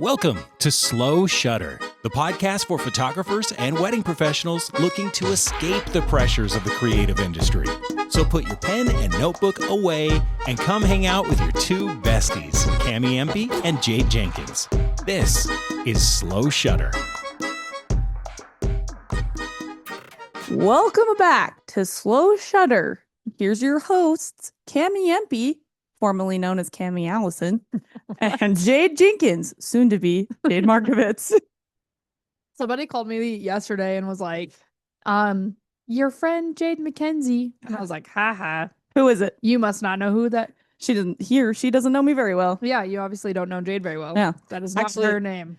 Welcome to Slow Shutter, the podcast for photographers and wedding professionals looking to escape the pressures of the creative industry. So put your pen and notebook away and come hang out with your two besties, Cami Empey and Jayde Jenkins. This is Slow Shutter. Welcome back to Slow Shutter. Here's your hosts, Cami Empey, formerly known as Cami Allison, and Jayde Jenkins, soon to be Jade Markovitz. Somebody called me yesterday and was like, your friend Jade McKenzie. And I was like, haha. Who is it? You must not know who that. She doesn't know me very well. Yeah, you obviously don't know Jade very well. Yeah. That is not Actually, her name.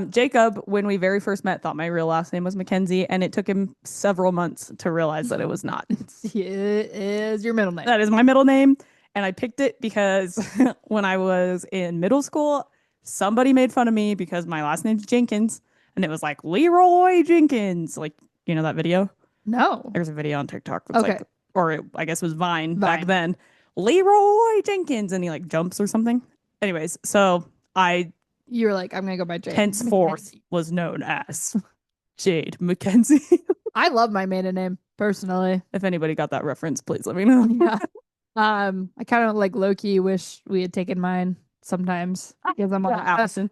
Jacob, when we very first met, thought my real last name was McKenzie, and it took him several months to realize that it was not. It is your middle name. That is my middle name. And I picked it because when I was in middle school, somebody made fun of me because my last name's Jenkins. And it was like, Leroy Jenkins. Like, you know that video? No. There's a video on TikTok. That's Okay. like, or I guess it was Vine back then. Leroy Jenkins. And he like jumps or something. Anyways, so You were like, I'm going to go by Jade. henceforth was known as Jade McKenzie. I love my maiden name, personally. If anybody got that reference, please let me know. Yeah. I kind of like low-key wish we had taken mine sometimes because I'm like, Allison.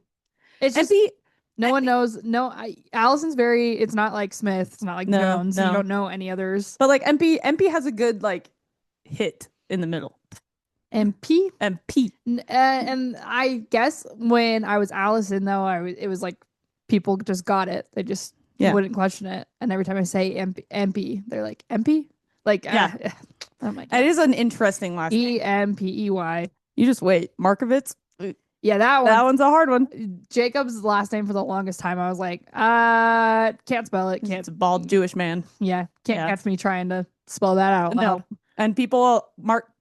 it's just no one knows. No, Allison's it's not like Smith. It's not like Jones. No. You don't know any others. But like MP has a good like hit in the middle. MP? MP. And I guess when I was Allison, though, it was like people just got it. They just wouldn't question it. And every time I say MP, they're like, MP? Like, yeah. Oh my God. It is an interesting last name. EMPEY. You just wait. Markovitz? Yeah, that one's a hard one. Jacob's last name for the longest time. I was like, can't spell it. It's a bald Jewish man. Yeah, can't catch me trying to spell that out. No. And people,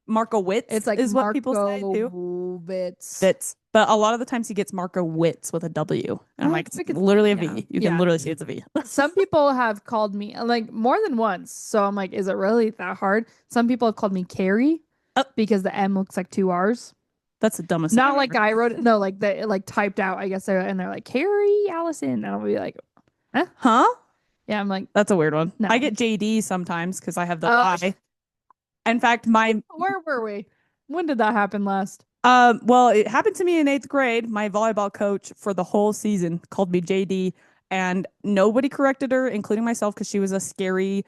Markowitz it's like is what people say too. Witz. But a lot of the times he gets Markowitz with a W. And I'm like, it's literally a V. You can literally see it's a V. Some people have called me like more than once. So I'm like, is it really that hard? Some people have called me Carrie because the M looks like two R's. That's the dumbest Not thing like I wrote it. No, like they like typed out, I guess. And they're like, Carrie Allison. And I'll be like, huh? Yeah, I'm like, that's a weird one. No. I get JD sometimes because I have the I. In fact, where were we? When did that happen last? Well, it happened to me in 8th grade. My volleyball coach for the whole season called me JD, and nobody corrected her, including myself, because she was a scary.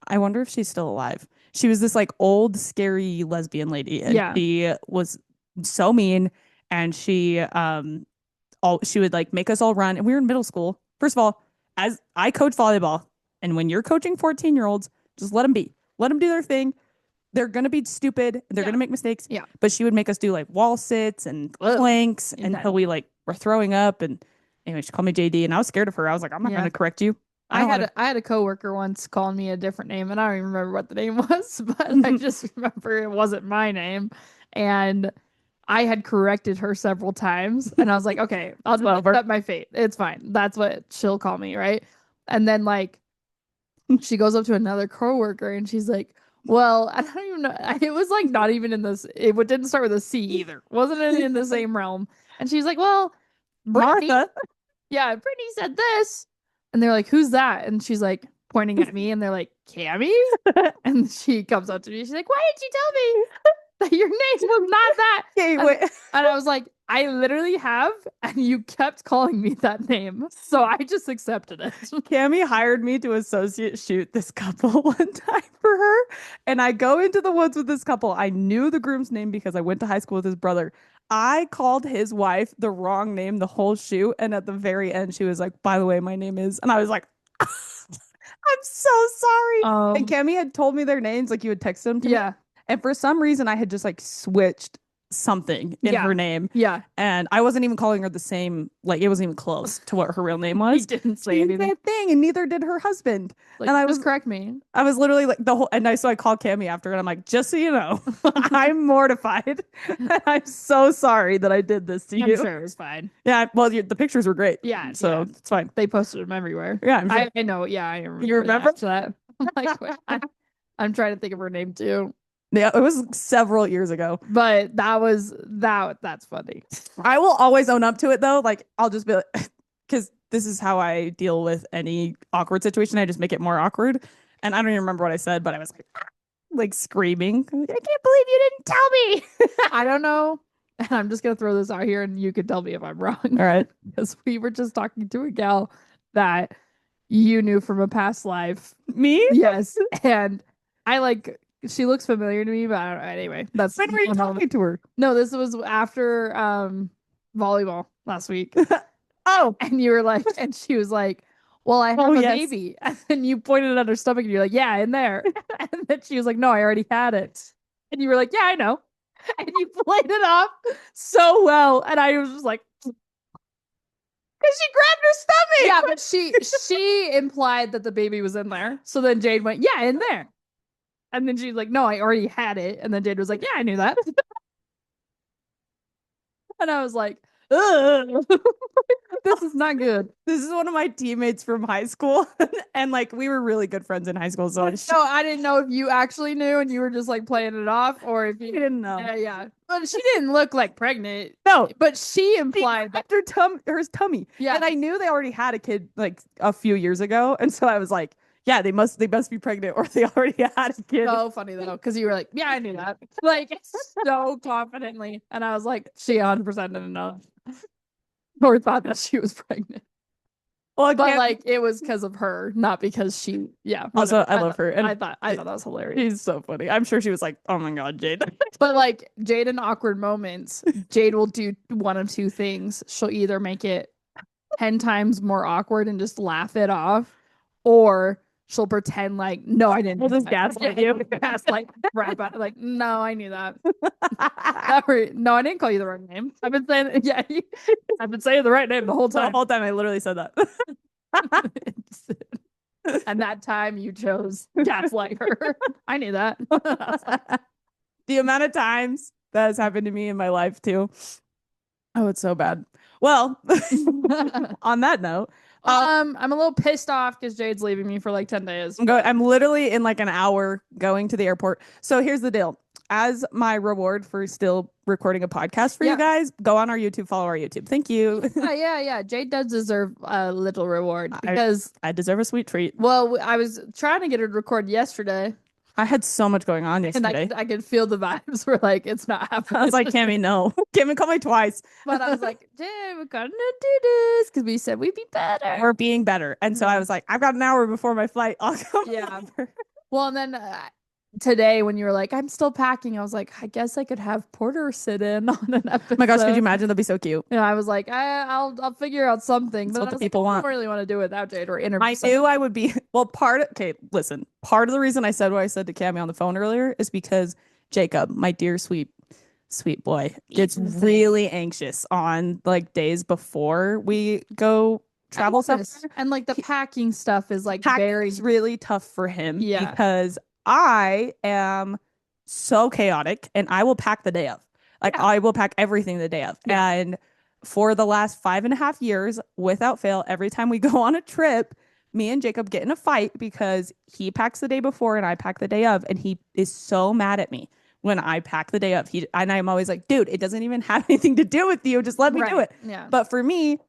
I wonder if she's still alive. She was this like old, scary lesbian lady, and she was so mean. And she would like make us all run, and we were in middle school. First of all, as I coach volleyball, and when you're coaching 14-year-olds, just let them be, let them do their thing. They're going to be stupid. They're going to make mistakes. Yeah. But she would make us do like wall sits and planks until we like were throwing up. And anyway, she called me JD and I was scared of her. I was like, I'm not going to correct you. I had a coworker once calling me a different name and I don't even remember what the name was, but I just remember it wasn't my name. And I had corrected her several times and I was like, okay, I'll just accept my fate. It's fine. That's what she'll call me. Right. And then like she goes up to another coworker and she's like, well, I don't even know. It was like not even in this. It didn't start with a C either. Wasn't in the same realm. And she's like, well, Brittany, Martha. Yeah, Brittany said this. And they're like, who's that? And she's like pointing at me and they're like, Cami? And she comes up to me. She's like, why didn't you tell me that your name was not that? Okay, wait. And I was like, I literally have, and you kept calling me that name. So I just accepted it. Cami hired me to associate shoot this couple one time for her. And I go into the woods with this couple. I knew the groom's name because I went to high school with his brother. I called his wife the wrong name the whole shoot. And at the very end, she was like, by the way, my name is. And I was like, I'm so sorry. And Cami had told me their names, like you had texted them to me. And for some reason, I had just like switched something in her name. Yeah. And I wasn't even calling her the same, like it wasn't even close to what her real name was. He didn't say anything. Thing, and neither did her husband. Like, and I was correct me. I was literally like so I called Cami after and I'm like, just so you know, I'm mortified. I'm so sorry that I did this to you. I'm sure it was fine. Yeah, well, the pictures were great. Yeah. So it's fine. They posted them everywhere. Yeah, I'm sure. I know. Yeah, I remember. You remember that? I'm like, I'm trying to think of her name too. Yeah, it was several years ago. But that's funny. I will always own up to it though. Like I'll just be like, because this is how I deal with any awkward situation. I just make it more awkward. And I don't even remember what I said, but I was like screaming. I can't believe you didn't tell me. I don't know. And I'm just gonna throw this out here and you can tell me if I'm wrong. All right. Because we were just talking to a gal that you knew from a past life. Me? Yes. And I like she looks familiar to me, but I don't know. Anyway, that's When were you talking to her? no, this was after volleyball last week. Oh, And you were like, and she was like, well, I have Oh, a yes. baby. And then you pointed at her stomach and you're like, yeah, in there. And then she was like, no, I already had it. And you were like, yeah, I know. And you played it off so well. And I was just like, because she grabbed her stomach. yeah, but she implied that the baby was in there. So then Jade went, yeah, in there. And then she's like, no, I already had it. And then Jade was like, yeah, I knew that. And I was like, ugh. This is not good. This is one of my teammates from high school. And like we were really good friends in high school. So No, I didn't know if you actually knew and you were just like playing it off or if you didn't know. Yeah. But she didn't look like pregnant. No, But she implied that. her tummy. Yeah. And I knew they already had a kid like a few years ago. And so I was like, yeah, they must be pregnant or they already had a kid. So funny though, because you were like, yeah, I knew that. Like so confidently. And I was like, she 100% didn't know. Or thought that she was pregnant. Well, But like it was because of her, not because she Also, whatever. I love her. And I thought that was hilarious. she's so funny. I'm sure she was like, oh my God, Jade. But like Jade in awkward moments, Jade will do one of two things. She'll either make it 10 times more awkward and just laugh it off, or she'll pretend like, no, I didn't. We'll just gaslight you. Gaslight crap out. Like, no, I knew that. No, I didn't call you the right name. I've been saying, yeah, I've been saying the right name the whole The time. whole time I literally said that. And that time you chose gaslight her. I knew that. The amount of times that has happened to me in my life too. Oh, it's so bad. Well, on that note, I'm a little pissed off because Jade's leaving me for like 10 days. I'm literally in like an hour going to the airport. So here's the deal. As my reward for still recording a podcast for you guys, go on our YouTube, follow our YouTube. Thank you. Yeah. Jade does deserve a little reward because I deserve a sweet treat. well, I was trying to get her to record yesterday, I had so much going on yesterday. and I could feel the vibes were like it's not happening. I was like, Cammy, no. Cammy called me twice. But I was like, Jade, we're gonna do this because we said we'd be better. We're being better. And so I was like, I've got an hour before my flight. I'll come. Yeah. over. Well, and then today when you were like, I'm still packing, I was like, I guess I could have Porter sit in on an episode. Oh my gosh, could you imagine? That'd be so cute. I was like, I'll figure out something. That's But what I the was like, people I want. don't really want to do it without Jade or interview. I knew I would be okay, listen. Part of the reason I said what I said to Cammy on the phone earlier is because Jacob, my dear sweet boy, gets really anxious on like days before we go travel somewhere. And like the packing stuff is like very It's really tough for him Yeah. because I am so chaotic and I will pack the day of. Like Yeah. I will pack everything the day of. Yeah. And for the last 5.5 years, without fail, every time we go on a trip, me and Jacob get in a fight because he packs the day before and I pack the day of, and he is so mad at me when I pack the day of. And I'm always like, dude, it doesn't even have anything to do with you. Just let me do it. Yeah. But for me,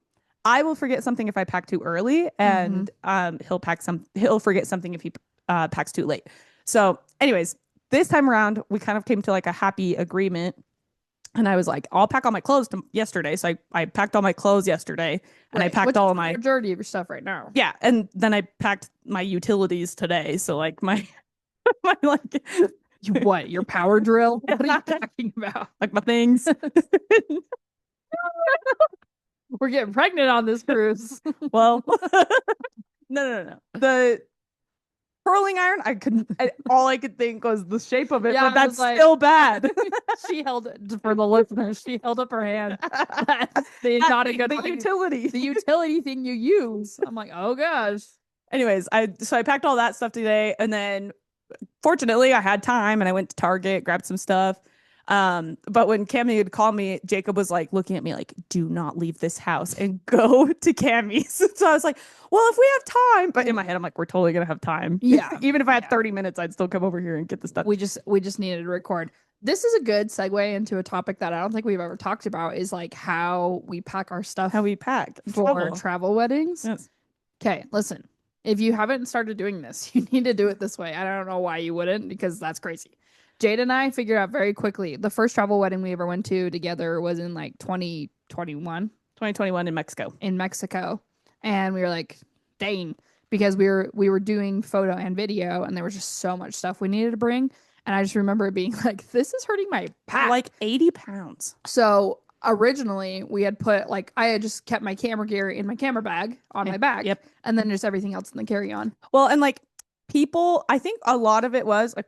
I will forget something if I pack too early, and he'll forget something if he packs too late. So, anyways, this time around, we kind of came to like a happy agreement. And I was like, I'll pack all my clothes yesterday. So I packed all my clothes yesterday, and I packed all of my majority of your stuff right now. yeah. And then I packed my utilities today. So like my like Your power drill? What are you talking about? like my things. We're getting pregnant on this cruise. Well, no. The curling iron, all I could think was the shape of it, Yeah, but I that's was like- still bad. She held it for the listeners. She held up her hand. That's not a good the thing. utility. The utility thing you use. I'm like, oh gosh. Anyways, I packed all that stuff today, and then fortunately I had time and I went to Target, grabbed some stuff. But when Cammy had called me, Jacob was like looking at me like, do not leave this house and go to Cammy's. So I was like, well, if we have time, but in my head, I'm like, we're totally gonna have time. Yeah. Even if I had 30 minutes, I'd still come over here and get this done. We just needed to record. This is a good segue into a topic that I don't think we've ever talked about, is like how we pack our stuff How we pack for travel weddings. Yes. Okay, listen. If you haven't started doing this, you need to do it this way. I don't know why you wouldn't, because that's crazy. Jade and I figured out very quickly, the first travel wedding we ever went to together was in like 2021 in Mexico. And we were like, dang, because we were doing photo and video, and there was just so much stuff we needed to bring. And I just remember it being like, this is hurting my pack. Like 80 pounds. So originally we had put, like, I had just kept my camera gear in my camera bag on my back. Yep. And then just everything else in the carry-on. Well, and like people, I think a lot of it was like,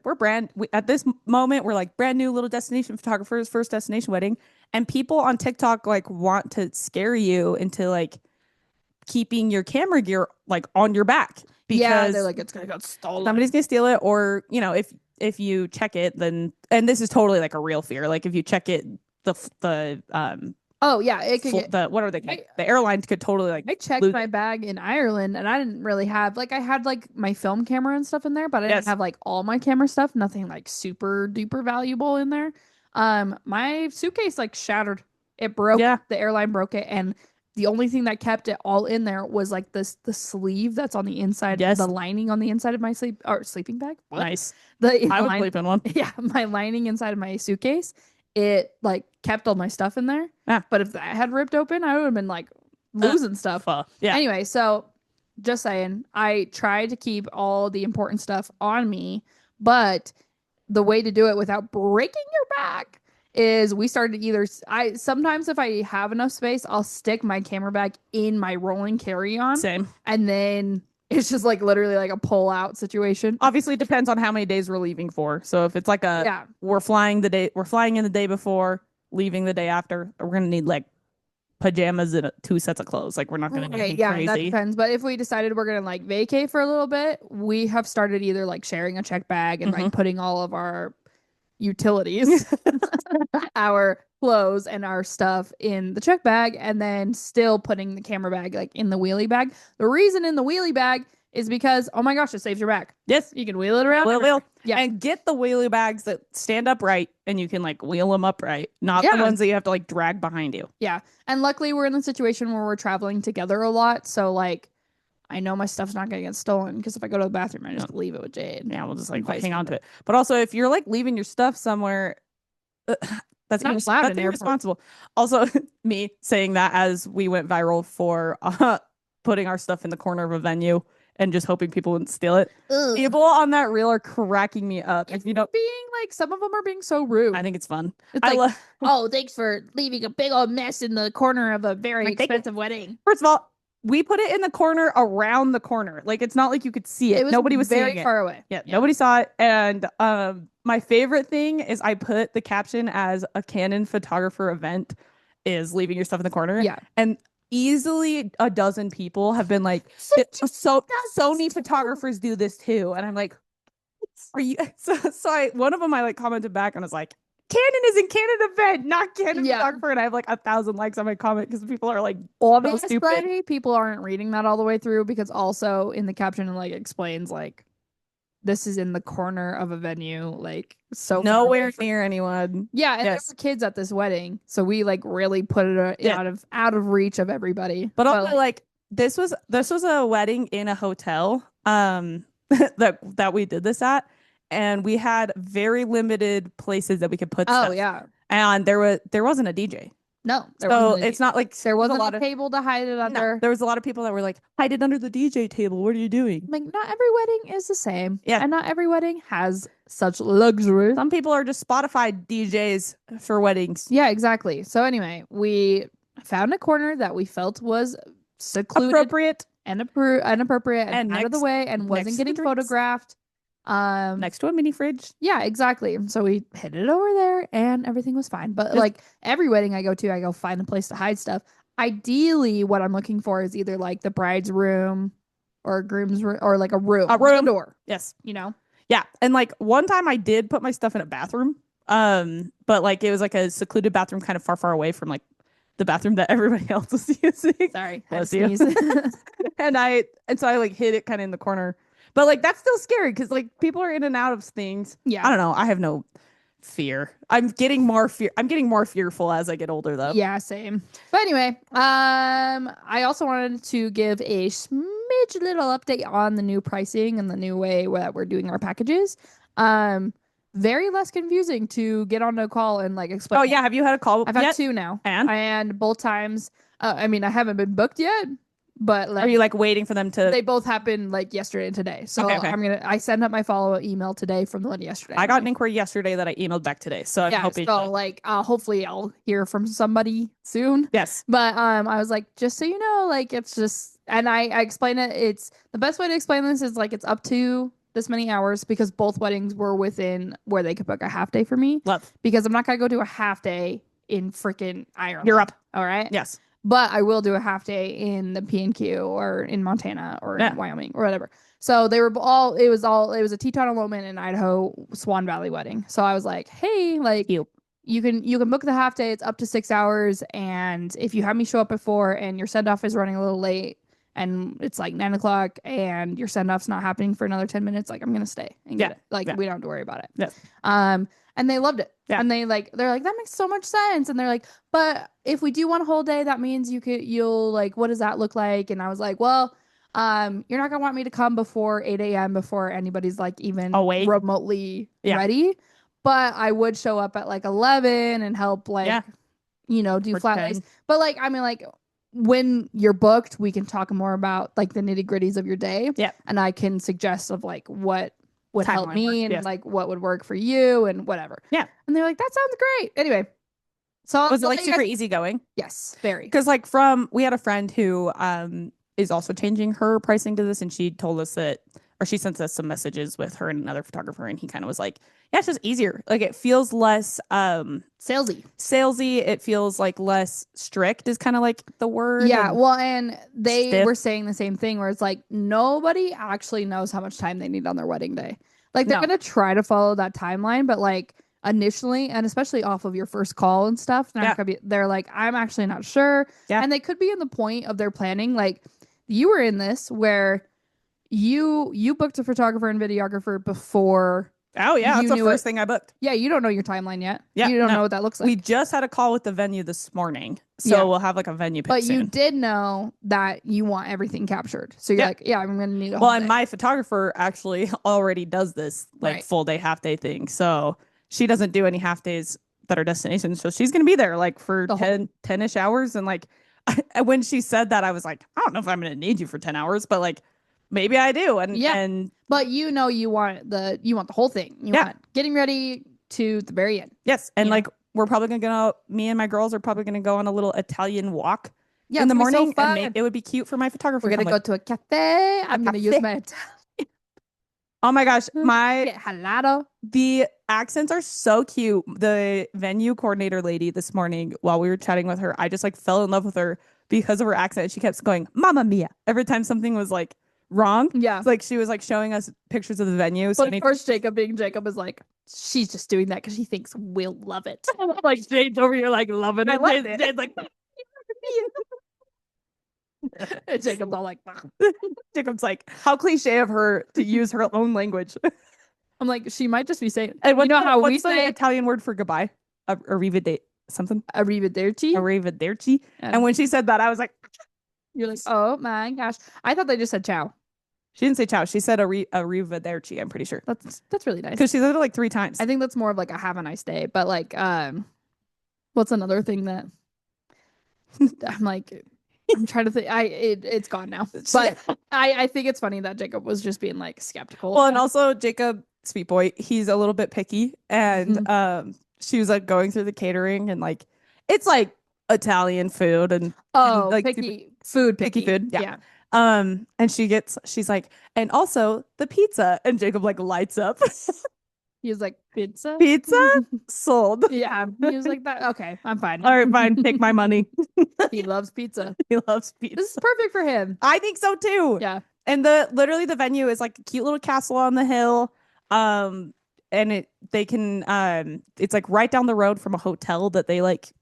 at this moment, we're like brand new little destination photographers, first destination wedding. And people on TikTok like want to scare you into like keeping your camera gear like on your back. Because they're like, it's going to get stolen. Somebody's going to steal it. Or, you know, if you check it, then, and this is totally like a real fear. Like if you check it, oh yeah, it could get, what are they? The airlines could totally like. I checked my bag in Ireland, and I didn't really have, like, I had like my film camera and stuff in there, but I didn't have like all my camera stuff. Nothing like super duper valuable in there. My suitcase like shattered. It broke. Yeah. The airline broke it, and the only thing that kept it all in there was like the sleeve that's on the inside, the lining on the inside of my sleeping bag. What? Nice. I would sleep in one. Yeah, my lining inside of my suitcase. It like kept all my stuff in there. But if that had ripped open, I would have been like losing stuff. Yeah. Anyway, so just saying, I tried to keep all the important stuff on me, but the way to do it without breaking your back is we started sometimes if I have enough space, I'll stick my camera bag in my rolling carry-on. Same. And then it's just like literally like a pull out situation. Obviously, it depends on how many days we're leaving for. So if it's like we're flying in the day before, leaving the day after, we're gonna need like pajamas and 2 sets of clothes. Like we're not gonna need crazy. That depends. But if we decided we're gonna like vacay for a little bit, we have started either like sharing a check bag and like putting all of our utilities, our clothes and our stuff in the check bag, and then still putting the camera bag like in the wheelie bag. The reason in the wheelie bag is because, oh my gosh, it saves your back. Yes, you can wheel it around. Wheel. Yeah, and get the wheelie bags that stand upright and you can like wheel them upright, not the ones that you have to like drag behind you. Yeah, and luckily we're in a situation where we're traveling together a lot, so like I know my stuff's not gonna get stolen, because if I go to the bathroom, I just leave it with Jade. Yeah, we'll just like hang on to it. But also, if you're like leaving your stuff somewhere, that's not allowed. That's irresponsible. Also, me saying that as we went viral for putting our stuff in the corner of a venue and just hoping people wouldn't steal it. Ugh. People on that reel are cracking me up. If you know, being like, some of them are being so rude. I think it's fun. It's like, oh, thanks for leaving a big old mess in the corner of a very expensive wedding. First of all, we put it in the corner around the corner. Like, it's not like you could see it. Nobody was very seeing far away. Yeah, nobody saw it. And my favorite thing is I put the caption as a Canon photographer event is leaving your stuff in the corner. Yeah. And easily a dozen people have been like, so Sony photographers do this too. And I'm like, are you? So one of them I like commented back and was like, Canon is in Canon event, not Canon photographer. And I have like 1,000 likes on my comment because people are like, obviously, so stupid. People aren't reading that all the way through, because also in the caption it like explains like, this is in the corner of a venue, like so nowhere near anyone. Yeah, and there were kids at this wedding, so we like really put it out of reach of everybody. But also like this was a wedding in a hotel that we did this at. And we had very limited places that we could put stuff. Yeah. And there wasn't a DJ. No. So it's not like there wasn't a table to hide it under. No, there was a lot of people that were like, hide it under the DJ table. What are you doing? Like, not every wedding is the same. Yeah. And not every wedding has such luxury. Some people are just Spotify DJs for weddings. Yeah, exactly. So anyway, we found a corner that we felt was secluded, appropriate and appropriate and out of the way, and wasn't getting photographed. Next to a mini fridge. Yeah, exactly. So we hid it over there and everything was fine. But like every wedding I go to, I go find a place to hide stuff. Ideally, what I'm looking for is either like the bride's room or a groom's room, or like a room. A room door. Yes. You know? Yeah. And like one time I did put my stuff in a bathroom. But like it was like a secluded bathroom kind of far away from like the bathroom that everybody else was using. Sorry, Bless had to you. sneeze. And so I like hid it kind of in the corner. But like that's still scary because like people are in and out of things. Yeah. I don't know. I have no fear. I'm getting more fearful as I get older though. Yeah, same. But anyway, I also wanted to give a smidge little update on the new pricing and the new way that we're doing our packages. Very less confusing to get on a call and like explain. Oh yeah, have you had a call I've yet? had 2 now, And and both times, I mean, I haven't been booked yet, but like are you like waiting for them to they both happened like yesterday and today. So Okay. I sent up my follow-up email today from the one yesterday. I got an inquiry yesterday that I emailed back today. So I'm Yeah, hoping so like hopefully I'll hear from somebody soon. Yes. But I was like, just so you know, like it's just, and I explain it. It's the best way to explain this is like it's up to this many hours because both weddings were within where they could book a half day for me. Love. Because I'm not gonna go do a half day in freaking Ireland. Europe. All right. Yes. But I will do a half day in the PNQ or in Montana or Yeah. in Wyoming or whatever. So they were all it was a Teton elopement in Idaho Swan Valley wedding. So I was like, hey, like you can book the half day. It's up to 6 hours, and if you have me show up before and your send off is running a little late and it's like 9 o'clock and your send off's not happening for another 10 minutes, like I'm gonna stay and get it. Like we don't have to worry about it. Yes. And they loved it. Yeah. And they're like, that makes so much sense. And they're like, but if we do one whole day, that means you'll like, what does that look like? And I was like, well, you're not gonna want me to come before 8 a.m. before anybody's like even Awake. remotely Yeah. ready. But I would show up at like 11 and help like, do flat lays. But like, I mean, like when you're booked, we can talk more about like the nitty gritties of your day. Yeah. And I can suggest of like what would help Timeline me work, and yes. like what would work for you and whatever. Yeah. And they're like, that sounds great. Anyway. So Was it I'll like let you super guys- easygoing? Yes, very. Because like we had a friend who is also changing her pricing to this, and she told us that, or she sent us some messages with her and another photographer, and he kind of was like, yeah, it's just easier. Like it feels less salesy. It feels like less strict is kind of like the word. Yeah, well, and they stiff. were saying the same thing where it's like nobody actually knows how much time they need on their wedding day. Like they're No. gonna try to follow that timeline, but like initially and especially off of your first call and stuff, they're like, I'm actually not sure. Yeah. And they could be in the point of their planning. Like you were in this where you booked a photographer and videographer before. Oh yeah, You that's the knew first thing I booked. Yeah, you don't know your timeline yet. Yeah, You don't no. know what that looks like. We just had a call with the venue this morning, so Yeah. we'll have like a venue pick But soon. you did know that you want everything captured. So you're Yeah. like, yeah, I'm gonna need a Well, whole and day. my photographer actually already does this like Right. full day, half day thing. So she doesn't do any half days that are destinations. So she's going to be there like for The whole- 10-ish hours. And like when she said that, I was like, I don't know if I'm going to need you for 10 hours, but like maybe I do. And Yeah. and But you want the whole thing. You Yeah. want getting ready to the very end. yes. And Yeah. like we're probably going to go, me and my girls are probably going to go on a little Italian walk Yeah, in the it's gonna be so morning. fun. And it would be cute for my photographer. We're gonna to go come to a cafe. I'm gonna use cafe. my Oh my gosh. get halado. The accents are so cute. The venue coordinator lady this morning, while we were chatting with her, I just like fell in love with her because of her accent. She kept going, "Mamma mia!" every time something was like wrong. Yeah. It's like she was like showing us pictures of the venue. But of course, Jacob being Jacob is like, she's just doing that because she thinks we'll love it. like Jayde's over here like loving I it. love Jayde's it. like, And Jacob's all like, Jacob's like, how cliche of her to use her own language. I'm like, she might just be saying, And you know how we what's the say Italian word for goodbye? Arrivederci, something. arrivederci? Arrivederci. And when she said that, I was like, You're like, oh my gosh. I thought they just said ciao. she didn't say ciao. She said arrivederci, I'm pretty sure. That's really nice. Because she said it like 3 times. I think that's more of like a have a nice day. But like, what's another thing that I'm like, I'm trying to think. It's gone now. But I think it's funny that Jacob was just being like skeptical. Well, and also Jacob, sweet boy, he's a little bit picky. And she was like going through the catering and like, it's like Italian food and like picky food. picky food. Yeah. And she's like, and also the pizza. And Jacob like lights up. He was like, pizza? Pizza sold. Yeah. He was like that. Okay, I'm fine. All right, fine. Take my money. He loves pizza. He loves pizza. This is perfect for him. I think so too. Yeah. And literally the venue is like a cute little castle on the hill. and they can it's like right down the road from a hotel that they like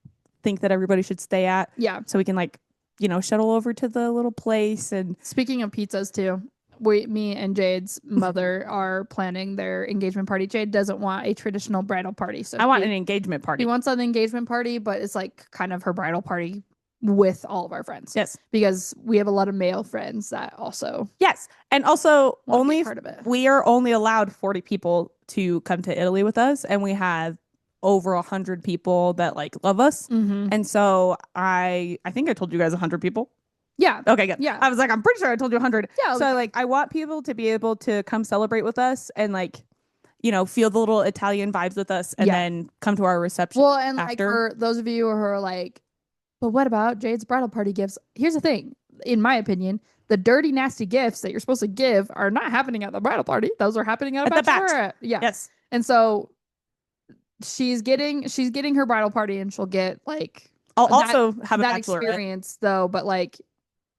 think that everybody should stay at. Yeah. So we can like, shuttle over to the little place. And Speaking of pizzas too, me and Jade's mother are planning their engagement party. Jade doesn't want a traditional bridal party, so I want an engagement party. She wants an engagement party, but it's like kind of her bridal party with all of our friends. Yes, because we have a lot of male friends that also and also only part of it. We are only allowed 40 people to come to Italy with us, and we have over 100 people that like love us. Mm-hmm. And so I think I told you guys 100 people. Yeah. Okay, good. Yeah. I was like, I'm pretty sure I told you 100. Yeah. So like, I want people to be able to come celebrate with us and like, feel the little Italian vibes with us, and then come to our reception. Well, and after. like for those of you who are like, but what about Jade's bridal party gifts? Here's the thing, in my opinion, the dirty, nasty gifts that you're supposed to give are not happening at the bridal party. Those are happening at a bachelorette. Yeah. Yes. And so she's getting her bridal party, and she'll get like I'll also have that a bachelorette experience though, but like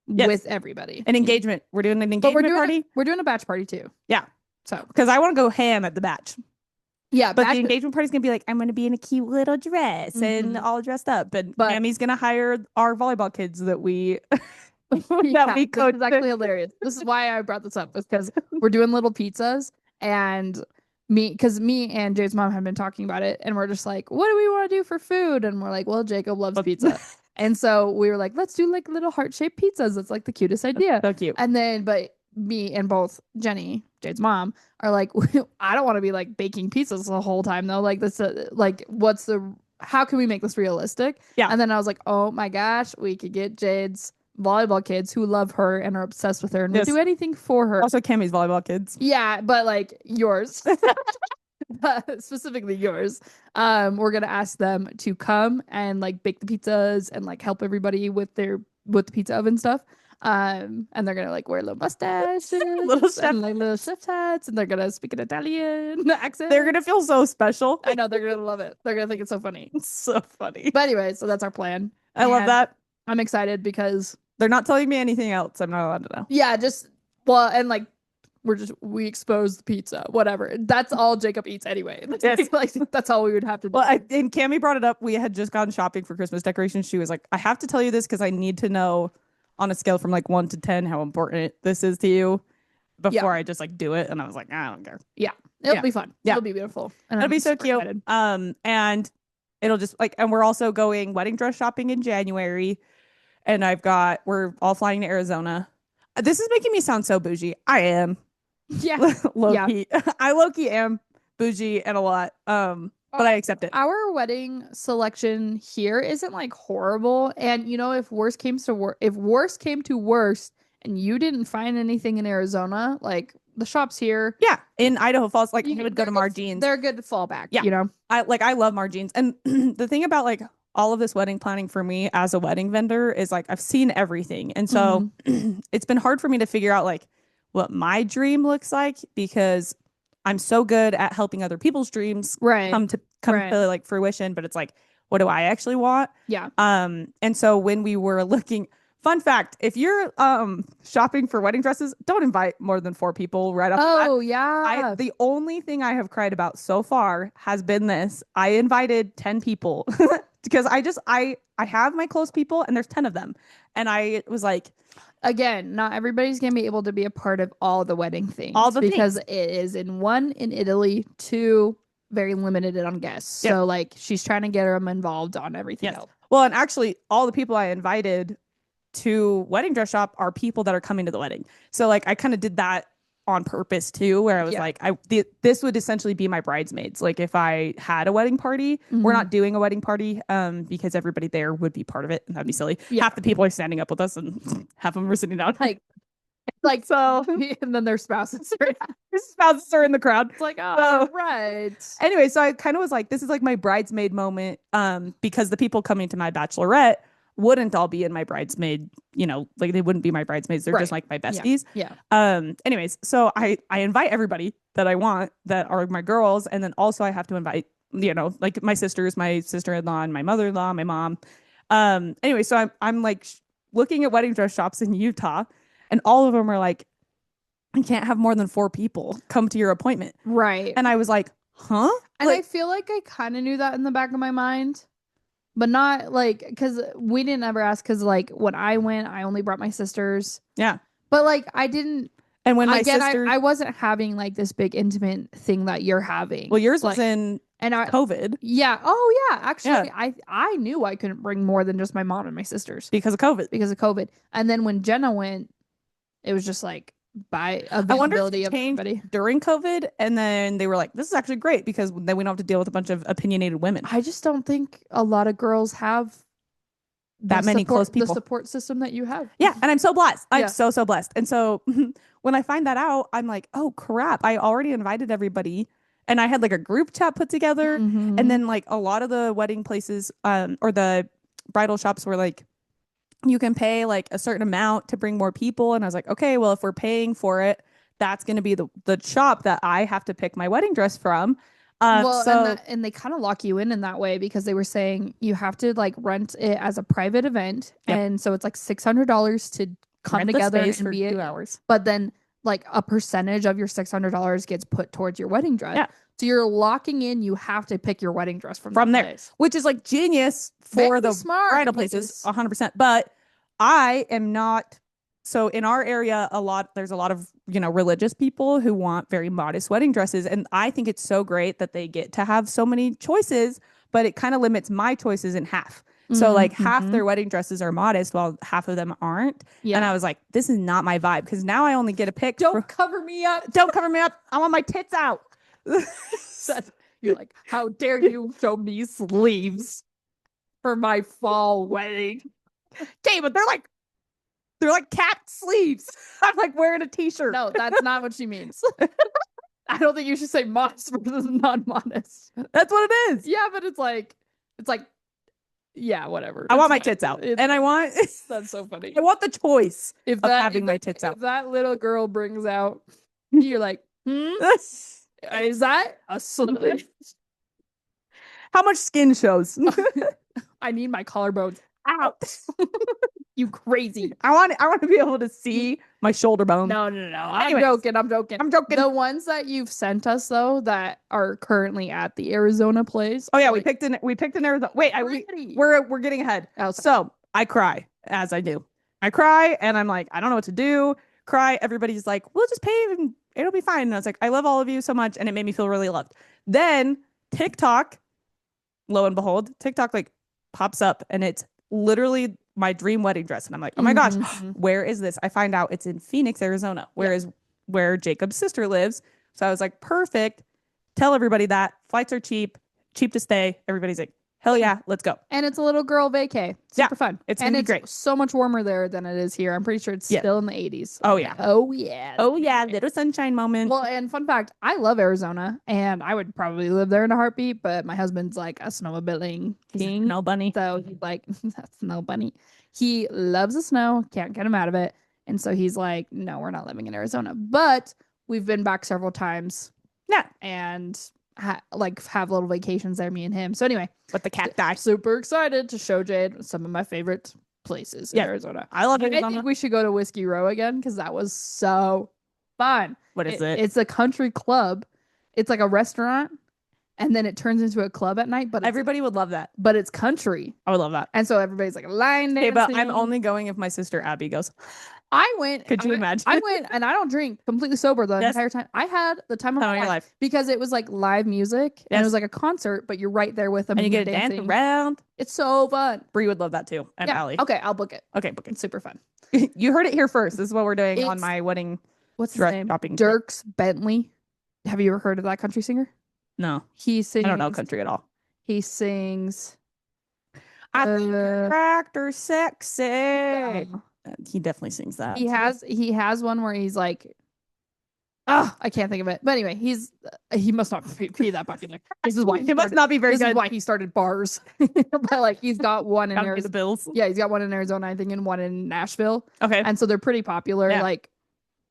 with everybody. An engagement. We're doing an engagement party. We're doing a batch party too. Yeah. So because I want to go ham at the batch. Yeah, but the engagement party's gonna be like, I'm gonna be in a cute little dress and all dressed up, and Mammy's gonna hire our volleyball kids that we that we coach. This is actually hilarious. This is why I brought this up, is because we're doing little pizzas, and me and Jade's mom have been talking about it, and we're just like, what do we want to do for food? And we're like, well, Jacob loves pizza. And so we were like, let's do like little heart-shaped pizzas. It's like the cutest idea. So cute. And then, but me and both Jenny, Jade's mom, are like, I don't want to be like baking pizzas the whole time though. Like this, like how can we make this realistic? Yeah. And then I was like, oh my gosh, we could get Jade's volleyball kids who love her and are obsessed with her and will do anything for her. Also Cammy's volleyball kids. Yeah, but like yours. Specifically yours. We're gonna ask them to come and like bake the pizzas and like help everybody with the pizza oven stuff. And they're gonna like wear little mustaches, little chef hats, and they're gonna speak an Italian accent. They're gonna feel so special. I know, they're gonna love it. They're gonna think it's so funny. It's so funny. But anyway, so that's our plan. I love that. I'm excited because they're not telling me anything else. I'm not allowed to know. Yeah, and like we expose the pizza, whatever. That's all Jacob eats anyway. Yes. Like that's all we would have to do. Well, and Cammy brought it up. We had just gone shopping for Christmas decorations. She was like, I have to tell you this because I need to know on a scale from like 1 to 10 how important this is to you before I just like do it. And I was like, I don't care. Yeah. It'll be fun. Yeah. It'll be beautiful. And it'll be so cute. Excited. And it'll just like, and we're also going wedding dress shopping in January. And we're all flying to Arizona. This is making me sound so bougie. I am. Yeah. Low-key. I low-key am bougie and a lot. But I accept it. Our wedding selection here isn't like horrible. And if worst came to worst and you didn't find anything in Arizona, like the shops here. Yeah. In Idaho Falls, like you would go to Margine's. They're good to fall back. Yeah. I love Margine's. And the thing about like all of this wedding planning for me as a wedding vendor is like I've seen everything. And so it's been hard for me to figure out like what my dream looks like, because I'm so good at helping other people's dreams come to like fruition, but it's like, what do I actually want? Yeah. And so when we were looking, fun fact, if you're shopping for wedding dresses, don't invite more than 4 people right off the bat. Oh yeah. The only thing I have cried about so far has been this. I invited 10 people because I have my close people and there's 10 of them. And I was like, again, not everybody's gonna be able to be a part of all the wedding things. Because it is in Italy, 2 very limited on guests. Yep. So like she's trying to get them involved on everything else. Well, and actually all the people I invited to wedding dress shop are people that are coming to the wedding. So like I kind of did that on purpose too, where I was like, this would essentially be my bridesmaids. Like if I had a wedding party, we're not doing a wedding party because everybody there would be part of it, and that'd be silly. Yeah. Half the people are standing up with us and half of them are sitting down. Like so, and then their spouses are in the crowd. It's like, oh, right. Anyway, so I kind of was like, this is like my bridesmaid moment, because the people coming to my bachelorette wouldn't all be in my bridesmaid, like they wouldn't be my bridesmaids. They're just like my besties. Yeah. Anyways, so I invite everybody that I want that are my girls. And then also I have to invite, like my sisters, my sister-in-law and my mother-in-law, my mom. Anyway, so I'm like looking at wedding dress shops in Utah, and all of them are like, I can't have more than 4 people come to your appointment. Right. And I was like, huh? And I Like, feel like I kind of knew that in the back of my mind, but not like because we didn't ever ask. Because like when I went, I only brought my sisters, yeah. but like I didn't. And when my Again, sister, I wasn't having like this big intimate thing that you're having. well, yours like, was in and I COVID. yeah. Oh yeah. Actually, Yeah. I knew I couldn't bring more than just my mom and my sisters Because of COVID. because of COVID. And then when Jenna went, it was just like by I wonder if availability it of changed everybody. during COVID, and then they were like, "This is actually great because then we don't have to deal with a bunch of opinionated women." I just don't think a lot of girls have That many close the people. support system that you have. Yeah, and I'm so blessed. I'm Yeah. so blessed. And so when I find that out, I'm like, "Oh crap! I already invited everybody." And I had like a group chat put together, and Mhm. then like a lot of the wedding places, or the bridal shops were like, you can pay like a certain amount to bring more people. And I was like, okay, well, if we're paying for it, that's going to be the shop that I have to pick my wedding dress from. Well, So and they kind of lock you in that way because they were saying you have to like rent it as a private event, Yep. and so it's like $600 to come rent the together space and for be it. 2 hours. But then like a percentage of your $600 gets put towards your wedding dress. Yeah. So you're locking in. You have to pick your wedding dress from From that there, place. which is like genius for Very the smart, bridal which places, is- 100%. But I am not. So in our area, there's a lot of, religious people who want very modest wedding dresses. And I think it's so great that they get to have so many choices, but it kind of limits my choices in half. So like half Mhm. their wedding dresses are modest while half of them aren't. Yeah. And I was like, this is not my vibe because now I only get a pick. Don't cover me up. Don't cover me up. I want my tits out. You're like, how dare you show me sleeves for my fall wedding? David, they're like cat sleeves. I'm like wearing a t-shirt. No, that's not what she means. I don't think you should say modest versus non-modest. That's what it is. Yeah, but it's like, yeah, whatever. I It's want my fine. tits out. It's And I fine. want That's so funny. I want the choice If of that having if my that- tits if out. that little girl brings out, you're like, is that a sleeve? How much skin shows? I need my collarbones out. You crazy. I want to be able to see my shoulder bone. No. I'm Anyways. joking. I'm joking. I'm joking. The ones that you've sent us though that are currently at the Arizona place. Oh yeah, like, we picked an Arizona. Wait, pretty. we're getting ahead. Oh, sorry. So I cry as I do. I cry and I'm like, I don't know what to do. Cry. Everybody's like, we'll just pay and it'll be fine. And I was like, I love all of you so much, and it made me feel really loved. Then TikTok, lo and behold, TikTok like pops up and it's literally my dream wedding dress. And I'm like, oh my gosh, Mhm. where is this? I find out it's in Phoenix, Arizona, where Jacob's sister lives. So I was like, perfect. Tell everybody that flights are cheap to stay. Everybody's like, hell yeah, let's go. And it's a little girl vacay. Yeah, Super fun. it's and gonna be it's great. so much warmer there than it is here. I'm pretty sure it's Yeah. still in the 80s. Oh yeah. Oh yeah. Oh yeah, little sunshine moment. Well, and fun fact, I love Arizona and I would probably live there in a heartbeat, but my husband's like a snowmobiling king. No bunny. So he's like, that snow bunny. He loves the snow, can't get him out of it. And so he's like, no, we're not living in Arizona. But we've been back several times. Yeah. And have little vacations there, me and him. So anyway, But the cat died. super excited to show Jade some of my favorite places in Yeah. Arizona. I love I Arizona. think we should go to Whiskey Row again because that was so fun. What is it? It's a country club. It's like a restaurant, and then it turns into a club at night. But Everybody would love that. but it's country, I would love that. and so everybody's like line Okay, dancing. but I'm only going if my sister Abby goes. I went. Could you imagine? I went, and I don't drink. Completely sober the Yes. entire time. I had the time of Time my of your life life. because it was like live music, and it Yes. was like a concert, but you're right there with them, And you get to dancing. dance around. It's so fun. Bree would love that too. And Yeah. Allie. Okay, I'll book it. Okay, book It's super fun. it. You heard it here first. This is what we're doing on It's- my wedding What's his dress name? shopping trip. Dirks Bentley. Have you ever heard of that country singer? No, He sings. I don't know country at all. He sings. I think uh, tractor sexy. yeah. He definitely sings that. He has one where he's like, oh, I can't think of it. But anyway, he must not be that popular. This is why It must not be very This is good. why he started bars. But like he's got one in Gotta pay the Arizona. bills. Yeah, he's got one in Arizona, I think, and one in Nashville. Okay. And so they're pretty popular. Yeah. Like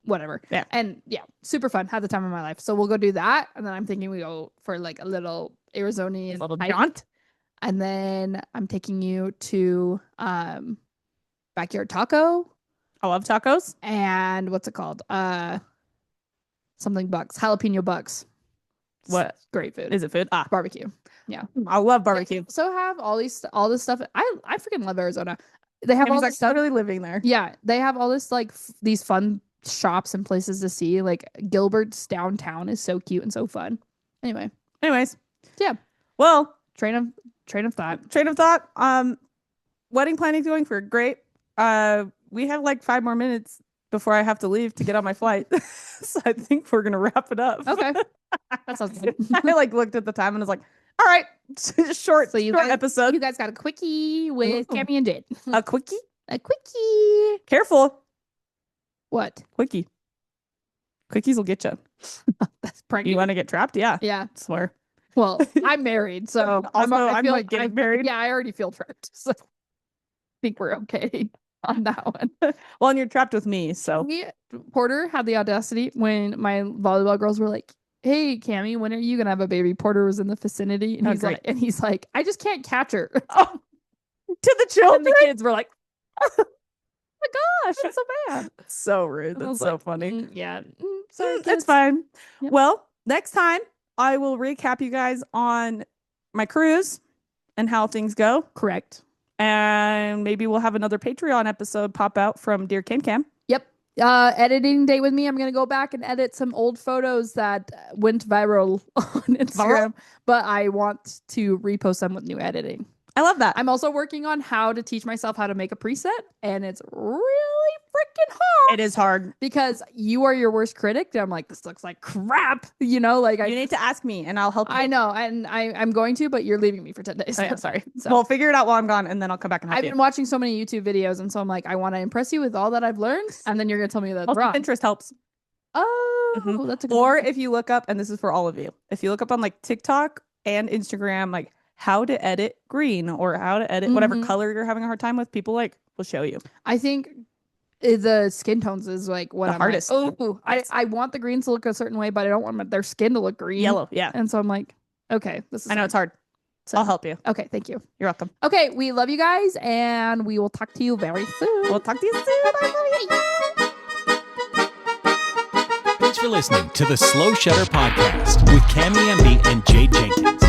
whatever. Yeah. And yeah, super fun. Had the time of my life. So we'll go do that, and then I'm thinking we go for like a little Arizonian Little hike. jaunt. And then I'm taking you to Backyard Taco I love tacos. and what's it called? Something Bucks, Jalapeno Bucks. What Great food. is it? Food? Ah, Barbecue. I love barbecue. So have all this stuff. I freaking love Arizona. They have all He's this like stuff. literally living there. Yeah, they have all this like these fun shops and places to see. Like Gilbert's downtown is so cute and so fun. Anyway, Anyways, yeah. well, Train of thought. train of thought. Wedding planning going for great. We have like 5 more minutes before I have to leave to get on my flight, so I think we're gonna wrap it up. Okay, that sounds good. I like looked at the time and was like, all right, short, So you short guys- episode. You guys got a quickie with Ooh. Cammy and Jade. A quickie. A quickie. Careful, What? quickie. Quickies will get you. That's prank. You want to get trapped? Yeah, Yeah. swear. Well, I'm married, so Also, I I'm feel like getting married. Yeah, I already feel trapped. So I think we're okay on that one. Well, and you're trapped with me, so Porter had the audacity when my volleyball girls were like, "Hey, Cammy, when are you gonna have a baby?" Porter was in the vicinity, and Oh, he's like, "I just can't catch her." oh, to the And children. the kids were like, "Oh my gosh, that's so bad." So rude. I That's was so like, funny. Yeah, sorry, It's kids. fine. Yep. Well, next time I will recap you guys on my cruise and how things go. Correct. And maybe we'll have another Patreon episode pop out from Dear Cam Cam. Yep. Editing day with me. I'm gonna go back and edit some old photos that went viral on Instagram, but I want to repost them with new editing. I love that. I'm also working on how to teach myself how to make a preset, and it's really freaking hard It is hard. because you are your worst critic. And I'm like, this looks like crap, you know. Like You need to ask me and I'll help you. I know, and I'm going to, but you're leaving me for 10 days. Oh, yeah. Sorry. So We'll figure it out while I'm gone and then I'll come back and help I've you. been watching so many YouTube videos, and so I'm like, I want to impress you with all that I've learned, and then you're gonna tell me that's Also, wrong. Pinterest helps. Oh, Mhm. that's a good Or one. if you look up, and this is for all of you, if you look up on like TikTok and Instagram, like how to edit green or how to edit whatever Mhm. color you're having a hard time with, people like will show you. I think the skin tones is like what The I'm hardest. Like, oh, I want the greens to look a certain way, but I don't want their skin to look green. Yellow. Yeah. And so I'm like, okay, this is I know it's hard. So, I'll help you. Okay, thank you. You're welcome. Okay, we love you guys, and we will talk to you very soon. We'll talk to you soon. Bye. Thanks for listening to the Slow Shutter Podcast with Cammy MB and Jade Jenkins.